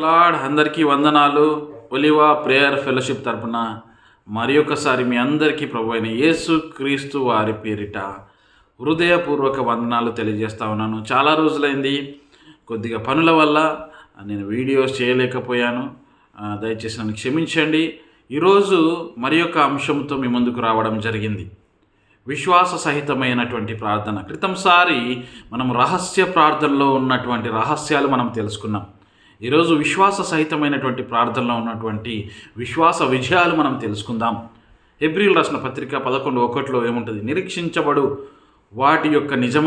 Lord అందరికీ వందనాలు. ఒలివా prayer fellowship తరపున మరి ఒకసారి మీ అందరికీ ప్రభు అయిన యేసు క్రీస్తు వారి పేరిట హృదయపూర్వక వందనాలు తెలియజేస్తా ఉన్నాను. చాలా రోజులైంది, కొద్దిగా పనుల వల్ల నేను వీడియోస్ చేయలేకపోయాను. దయచేసి నన్ను క్షమించండి. ఈరోజు మరి ఒక అంశంతో మీ ముందుకు రావడం జరిగింది. విశ్వాస సహితమైనటువంటి ప్రార్థన. క్రితంసారి మనం రహస్య ప్రార్థనలో ఉన్నటువంటి రహస్యాలు మనం తెలుసుకున్నాం. ఈరోజు విశ్వాస సహితమైనటువంటి ప్రార్థనలో ఉన్నటువంటి విశ్వాస విజయాలు మనం తెలుసుకుందాం. హెబ్రీయులు రాసిన పత్రిక 11:1 ఏముంటుంది? నిరీక్షించబడు వాటి యొక్క నిజ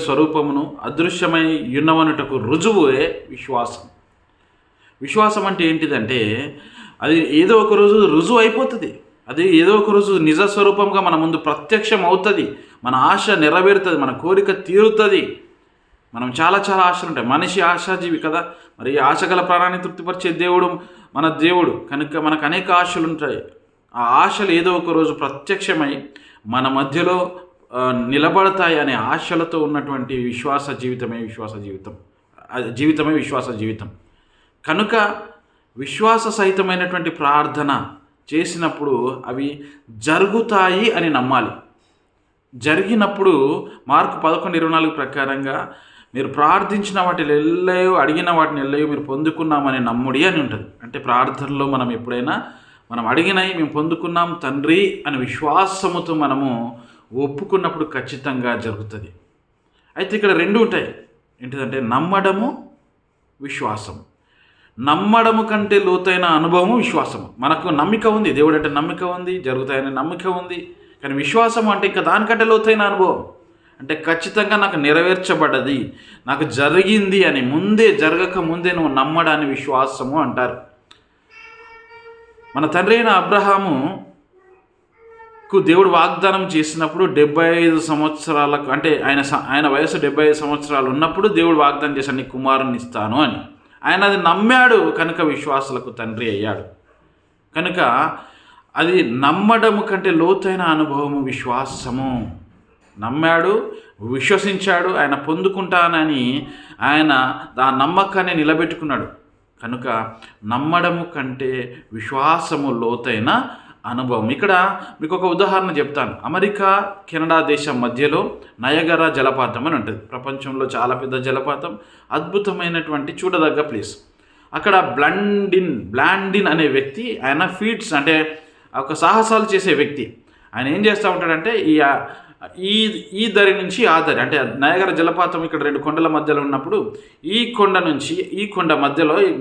స్వరూపమును అదృశ్యమై యున్నవనుటకు రుజువే విశ్వాసం. విశ్వాసం అంటే ఏంటిదంటే అది ఏదో ఒక రోజు రుజువు అయిపోతుంది. అది ఏదో ఒక రోజు నిజ స్వరూపంగా మన ముందు ప్రత్యక్షం అవుతుంది. మన ఆశ నెరవేరుతుంది, మన కోరిక తీరుతుంది. మనం చాలా ఆశలు ఉంటాయి. మనిషి ఆశాజీవి కదా. మరి ఈ ఆశగల ప్రాణాన్ని తృప్తిపరిచే దేవుడు మన దేవుడు కనుక మనకు అనేక ఆశలు ఉంటాయి. ఆ ఆశలు ఏదో ఒక రోజు ప్రత్యక్షమై మన మధ్యలో నిలబడతాయి అనే ఆశలతో ఉన్నటువంటి జీవితమే విశ్వాస జీవితం. కనుక విశ్వాస సహితమైనటువంటి ప్రార్థన చేసినప్పుడు అవి జరుగుతాయి అని నమ్మాలి. జరిగినప్పుడు మార్కు 11:24 ప్రకారంగా మీరు ప్రార్థించిన వాటిని ఎల్లయో అడిగిన వాటిని ఎల్లయో మీరు పొందుకున్నామని నమ్ముడి అని ఉంటుంది. అంటే ప్రార్థనలో మనం ఎప్పుడైనా మనం అడిగినవి మేము పొందుకున్నాం తండ్రి అని విశ్వాసముతో మనము ఒప్పుకున్నప్పుడు ఖచ్చితంగా జరుగుతుంది. అయితే ఇక్కడ రెండు ఉంటాయి. ఏంటిదంటే నమ్మడము, విశ్వాసము. నమ్మడము కంటే లోతైన అనుభవము విశ్వాసము. మనకు నమ్మిక ఉంది, దేవుడు అంటే నమ్మిక ఉంది, జరుగుతాయని నమ్మిక ఉంది. కానీ విశ్వాసం అంటే ఇంకా దానికంటే లోతైన అనుభవం. అంటే ఖచ్చితంగా నాకు నెరవేర్చబడ్డది, నాకు జరిగింది అని జరగక ముందే నువ్వు నమ్మడాన్ని విశ్వాసము అంటారు. మన తండ్రి అయిన అబ్రహాముకు దేవుడు వాగ్దానం చేసినప్పుడు 75 సంవత్సరాలకు, అంటే ఆయన వయసు 75 సంవత్సరాలు ఉన్నప్పుడు దేవుడు వాగ్దానం చేశాడు, నీ కుమారుని ఇస్తాను అని. ఆయన అది నమ్మాడు కనుక విశ్వాసులకు తండ్రి అయ్యాడు. కనుక అది నమ్మడము కంటే లోతైన అనుభవము విశ్వాసము. నమ్మాడు, విశ్వసించాడు, ఆయన పొందుకుంటానని ఆయన ఆ నమ్మకాన్ని నిలబెట్టుకున్నాడు. కనుక నమ్మడము కంటే విశ్వాసము లోతైన అనుభవం. ఇక్కడ మీకు ఒక ఉదాహరణ చెప్తాను. అమెరికా కెనడా దేశం మధ్యలో నయగరా జలపాతం అని ఉంటుంది. ప్రపంచంలో చాలా పెద్ద జలపాతం, అద్భుతమైనటువంటి చూడదగ్గ ప్లేస్. అక్కడ బ్లాండిన్ అనే వ్యక్తి, ఆయన ఫీట్స్ అంటే ఒక సాహసాలు చేసే వ్యక్తి. ఆయన ఏం చేస్తూ ఉంటాడంటే ఈ దరి నుంచి ఆ దరి, అంటే నయగర జలపాతం ఇక్కడ 2 కొండల మధ్యలో ఉన్నప్పుడు ఈ కొండ నుంచి ఈ కొండ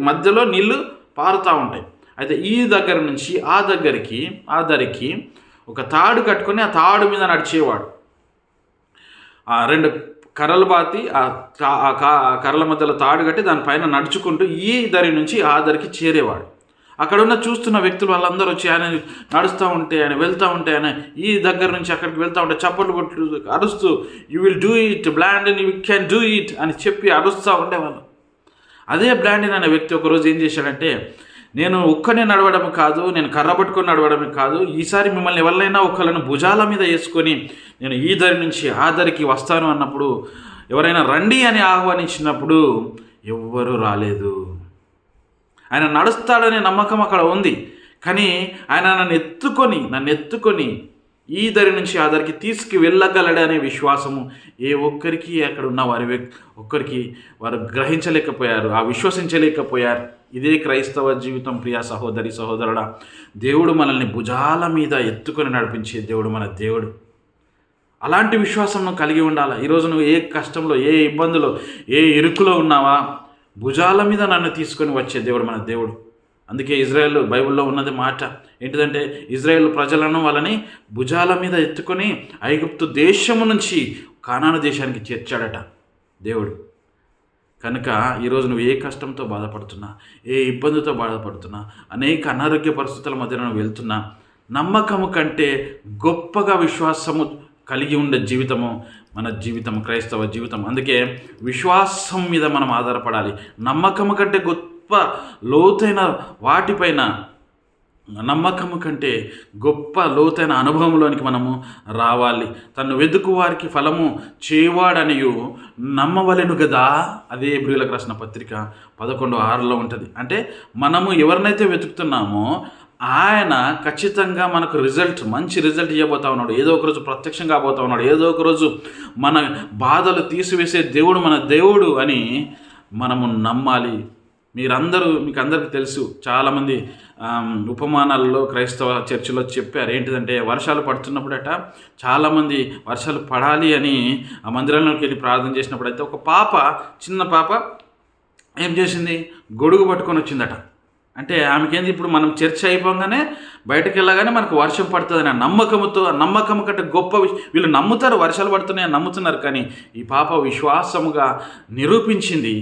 మధ్యలో నీళ్లు పారుతూ ఉంటాయి. అయితే ఈ దగ్గర నుంచి ఆ దరికి ఒక తాడు కట్టుకొని ఆ తాడు మీద నడిచేవాడు. ఆ 2 కర్రలు బాతి ఆ కర్రల మధ్యలో తాడు కట్టి దానిపైన నడుచుకుంటూ ఈ దరి నుంచి ఆ దరికి చేరేవాడు. అక్కడ ఉన్న చూస్తున్న వ్యక్తులు వాళ్ళందరూ వచ్చి ఆయన నడుస్తూ ఉంటే, ఆయన వెళ్తూ ఉంటే, ఆయన ఈ దగ్గర నుంచి అక్కడికి వెళ్తూ ఉంటే చప్పట్లు కొట్టు అరుస్తూ you will do it Blondin, you can do it అని చెప్పి అరుస్తూ ఉండేవాళ్ళు. అదే బ్లాండిన్ అనే వ్యక్తి ఒకరోజు ఏం చేశాడంటే, నేను ఒక్కనే నడవడం కాదు, నేను కర్ర పట్టుకొని నడవడం కాదు, ఈసారి మిమ్మల్ని ఎవరినైనా ఒకళ్ళను భుజాల మీద వేసుకొని నేను ఈ దరి నుంచి ఆ దరికి వస్తాను అన్నప్పుడు, ఎవరైనా రండి అని ఆహ్వానించినప్పుడు ఎవ్వరూ రాలేదు. ఆయన నడుస్తాడనే నమ్మకం అక్కడ ఉంది. కానీ ఆయన నన్ను ఎత్తుకొని ఈ దరి నుంచి ఆ దరికి తీసుకువెళ్ళగలడనే విశ్వాసము ఏ ఒక్కరికి అక్కడ ఉన్న ఒక్కరికి వారు గ్రహించలేకపోయారు, విశ్వసించలేకపోయారు. ఇదే క్రైస్తవ జీవితం. ప్రియ సహోదరి సహోదరుడా, దేవుడు మనల్ని భుజాల మీద ఎత్తుకొని నడిపించే దేవుడు మన దేవుడు. అలాంటి విశ్వాసం నువ్వు కలిగి ఉండాలి. ఈరోజు నువ్వు ఏ కష్టంలో, ఏ ఇబ్బందులో, ఏ ఇరుకులో ఉన్నావా, భుజాల మీద నన్ను తీసుకొని వచ్చే దేవుడు మన దేవుడు. అందుకే ఇజ్రాయేల్ బైబిల్లో ఉన్నది మాట ఏంటిదంటే, ఇజ్రాయేల్ ప్రజలను వాళ్ళని భుజాల మీద ఎత్తుకొని ఐగుప్తు దేశము నుంచి కానాను దేశానికి చేర్చాడట దేవుడు. కనుక ఈరోజు నువ్వు ఏ కష్టంతో బాధపడుతున్నా, ఏ ఇబ్బందితో బాధపడుతున్నా, అనేక అనారోగ్య పరిస్థితుల మధ్య నువ్వు వెళ్తున్నా, నమ్మకము కంటే గొప్పగా విశ్వాసము కలిగి ఉండే జీవితము మన జీవితం, క్రైస్తవ జీవితం. అందుకే విశ్వాసం మీద మనం ఆధారపడాలి. నమ్మకము కంటే గొప్ప లోతైన వాటిపైన నమ్మకము కంటే గొప్ప లోతైన అనుభవంలోనికి మనము రావాలి. తను వెతుకు వారికి ఫలము చేయవాడనియు నమ్మవలెను కదా. అదే హెబ్రీయులకు రాసిన పత్రిక 11:6 ఉంటుంది. అంటే మనము ఎవరినైతే వెతుకుతున్నామో ఆయన ఖచ్చితంగా మనకు మంచి రిజల్ట్ ఇవ్వబోతా ఉన్నాడు. ఏదో ఒకరోజు ప్రత్యక్షం కాబోతా ఉన్నాడు. ఏదో ఒకరోజు మన బాధలు తీసివేసే దేవుడు మన దేవుడు అని మనము నమ్మాలి. మీకు అందరికీ తెలుసు, చాలామంది ఉపమానాల్లో క్రైస్తవ చర్చిలో చెప్పారు. ఏంటిదంటే వర్షాలు పడుతున్నప్పుడట చాలామంది వర్షాలు పడాలి అని ఆ మందిరంలోకి వెళ్ళి ప్రార్థన చేసినప్పుడు అయితే ఒక చిన్న పాప ఏం చేసింది, గొడుగు పట్టుకొని వచ్చిందట. అంటే ఆమెకేంది, ఇప్పుడు మనం చర్చ అయిపోగానే బయటకు వెళ్ళగానే మనకు వర్షం పడుతుందని నమ్మకం కంటే గొప్ప వీళ్ళు నమ్ముతారు, వర్షాలు పడుతున్నాయని నమ్ముతున్నారు. కానీ ఈ పాప విశ్వాసముగా నిరూపించింది.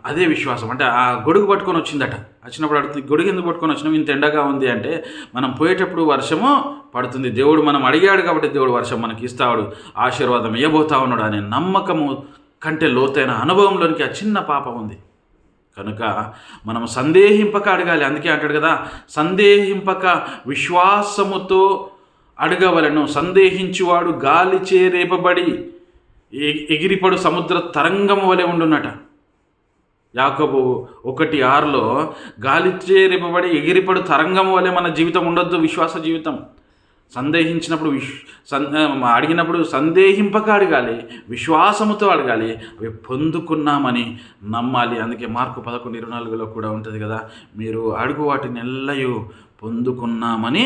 అదే విశ్వాసం. అంటే ఆ గొడుగు పట్టుకొని వచ్చిందట. వచ్చినప్పుడు అడుగుతుంది, గొడుగు ఎందుకు పట్టుకొని వచ్చినాం, ఇంత ఎండగా ఉంది అంటే, మనం పోయేటప్పుడు వర్షము పడుతుంది, దేవుడు మనం అడిగాడు కాబట్టి దేవుడు వర్షం మనకి ఇస్తాడు, ఆశీర్వాదం ఇవ్వబోతా ఉన్నాడు అనే నమ్మకము కంటే లోతైన అనుభవంలోనికి ఆ చిన్న పాప ఉంది. కనుక మనం సందేహింపక అడగాలి. అందుకే అంటాడు కదా, సందేహింపక విశ్వాసముతో అడగవలను. సందేహించువాడు గాలి చేరేపబడి ఎగిరిపడు సముద్ర తరంగము వలె ఉండునట. యాకోబు 1:6 గాలి చేరేపబడి ఎగిరిపడు తరంగము వలె మన జీవితం ఉండొద్దు. విశ్వాస జీవితం సందేహించినప్పుడు అడిగినప్పుడు సందేహింపక అడగాలి, విశ్వాసముతో అడగాలి, అవి పొందుకున్నామని నమ్మాలి. అందుకే మార్కు 11:24 కూడా ఉంటుంది కదా, మీరు అడుగు వాటిని ఎల్లయూ పొందుకున్నామని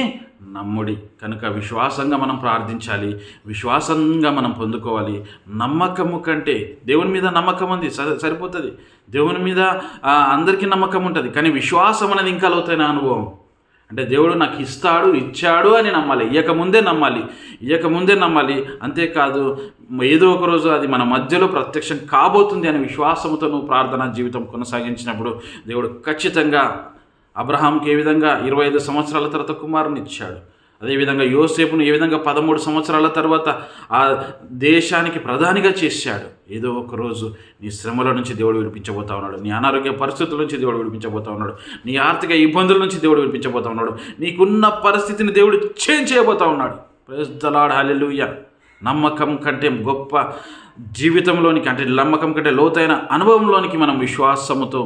నమ్ముడి. కనుక విశ్వాసంగా మనం ప్రార్థించాలి, విశ్వాసంగా మనం పొందుకోవాలి. నమ్మకము కంటే దేవుని మీద నమ్మకం ఉంది, సరిపోతుంది. దేవుని మీద అందరికీ నమ్మకం ఉంటుంది. కానీ విశ్వాసం అనేది ఇంకా లోతైన అనుభవం. అంటే దేవుడు నాకు ఇచ్చాడు అని నమ్మాలి, ఇయ్యకముందే నమ్మాలి. అంతేకాదు ఏదో ఒకరోజు అది మన మధ్యలో ప్రత్యక్షం కాబోతుంది అనే విశ్వాసంతో నువ్వు ప్రార్థనా జీవితం కొనసాగించినప్పుడు దేవుడు ఖచ్చితంగా అబ్రహాంకి ఏ విధంగా 25 సంవత్సరాల తర్వాత కుమారుని ఇచ్చాడు, అదేవిధంగా యోసేపును ఏ విధంగా 13 సంవత్సరాల తర్వాత ఆ దేశానికి ప్రధానిగా చేశాడు. ఏదో ఒక రోజు నీ శ్రమల నుంచి దేవుడు విడిపించబోతా ఉన్నాడు, నీ అనారోగ్య పరిస్థితుల నుంచి దేవుడు విడిపించబోతా ఉన్నాడు, నీ ఆర్థిక ఇబ్బందుల నుంచి దేవుడు విడిపించబోతా ఉన్నాడు, నీకున్న పరిస్థితిని దేవుడు చేంజ్ చేయబోతా ఉన్నాడు. ప్రైజ్ ది లార్డ్, హల్లెలూయా. నమ్మకం కంటే గొప్ప జీవితంలోనికి, అంటే నమ్మకం కంటే లోతైన అనుభవంలోనికి మనం విశ్వాసముతో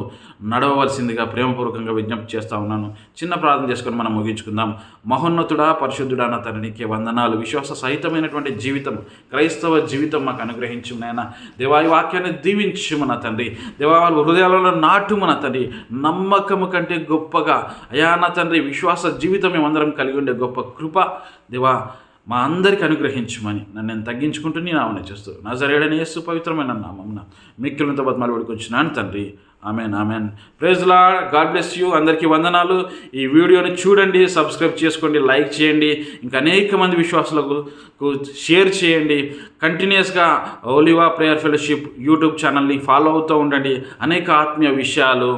నడవవలసిందిగా ప్రేమపూర్వకంగా విజ్ఞప్తి చేస్తూ ఉన్నాను. చిన్న ప్రార్థన చేసుకొని మనం ముగించుకుందాం. మహోన్నతుడా, పరిశుద్ధుడా, నా తండ్రికి వందనాలు. విశ్వాస సహితమైనటువంటి జీవితం, క్రైస్తవ జీవితం మాకు అనుగ్రహించు నాయన. దేవా, ఈ వాక్యాన్ని దీవించుము నా తండ్రి. దేవా, వాళ్ళ హృదయాలలో నాటుము నా తండ్రి. నమ్మకము కంటే గొప్పగా అయా నా తండ్రి విశ్వాస జీవితం మేమందరం కలిగి ఉండే గొప్ప కృప దేవా మా అందరికీ అనుగ్రహించమని నేను తగ్గించుకుంటూ నీ నామనే చేస్తూ నజరేయుడైన యేసు పవిత్రమైన నామమున మిక్కిలినంత బతిమాలు వేడుకొంచున్నాను తండ్రి. Amen. Praise the Lord. God bless you. అందరికీ వందనాలు. ఈ వీడియోని చూడండి, సబ్స్క్రైబ్ చేసుకోండి, లైక్ చేయండి, ఇంకా అనేక మంది విశ్వాసులకు షేర్ చేయండి. కంటిన్యూస్గా ఓలివా ప్రేయర్ ఫెలోషిప్ యూట్యూబ్ ఛానల్ని ఫాలో అవుతూ ఉండండి. అనేక ఆత్మీయ విషయాలు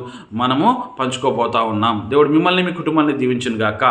మనము పంచుకోబోతూ ఉన్నాం. దేవుడు మిమ్మల్ని, మీ కుటుంబాన్ని దీవించును గాక.